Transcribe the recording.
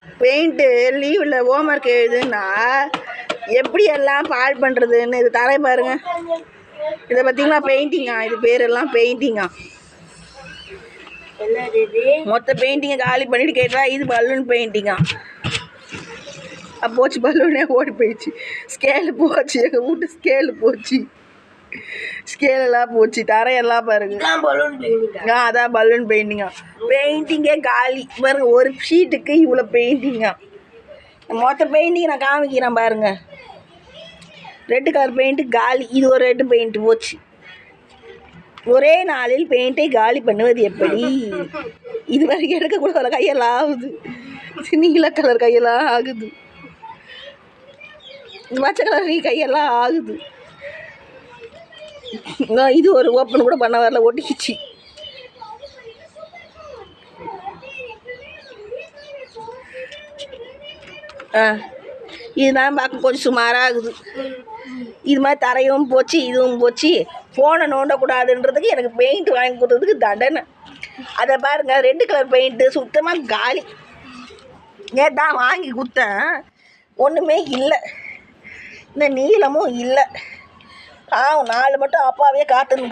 Paint லீவில் homework எழுதுன்னா எப்படியெல்லாம் பால் பண்ணுறதுன்னு இது தரை பாருங்க. இதை பார்த்தீங்களா பெயிண்டிங்கா, இது பேரெல்லாம் பெயிண்டிங்கா. மொத்த பெயிண்டிங்கை காலி பண்ணிட்டு கேட்டா இது பலூன் பெயிண்டிங்கா. போச்சு, பலூனே ஓடி போயிடுச்சு. ஸ்கேலு போச்சு, எங்கள் வீட்டு ஸ்கேலு போச்சு, ஸ்கேலெல்லாம் போச்சு. தரையெல்லாம் பாருங்க. அதான் பலூன் பெயிண்டிங்கா. பெயிண்டிங்கே காலி பாருங்க. ஒரு ஷீட்டுக்கு இவ்வளோ பெயிண்டிங்கா. மொத்த பெயிண்டிங் நான் காமிக்கிறேன் பாருங்க. ரெட்டு கலர் பெயிண்ட்டு காலி. இது ஒரு ரெட்டு பெயிண்ட்டு போச்சு. ஒரே நாளில் பெயிண்டை காலி பண்ணுவது எப்படி? இது வரைக்கும் எடுக்கக்கூட கையெல்லாம் ஆகுது. நீல கலர் கையெல்லாம் ஆகுது, பச்சை கலர் கையெல்லாம் ஆகுது. இது ஒரு ஓப்பன் கூட பண்ண வரல, ஒட்டிக்கிச்சு. இதுதான் பார்க்க கொஞ்சம் சுமாராக ஆகுது. இது மாதிரி தரையும் போச்சு, இதுவும் போச்சு. ஃபோனை நோண்டக்கூடாதுன்றதுக்கு எனக்கு பெயிண்ட் வாங்கி கொடுத்ததுக்கு தண்டனை. அதை பாருங்கள், ரெட்டு கலர் பெயிண்ட்டு சுத்தமாக காலி. தான் வாங்கி கொடுத்தேன், ஒன்றுமே இல்லை. இந்த நீளமும் இல்லை. 4 மட்டும் அப்பாவே காத்துன்னு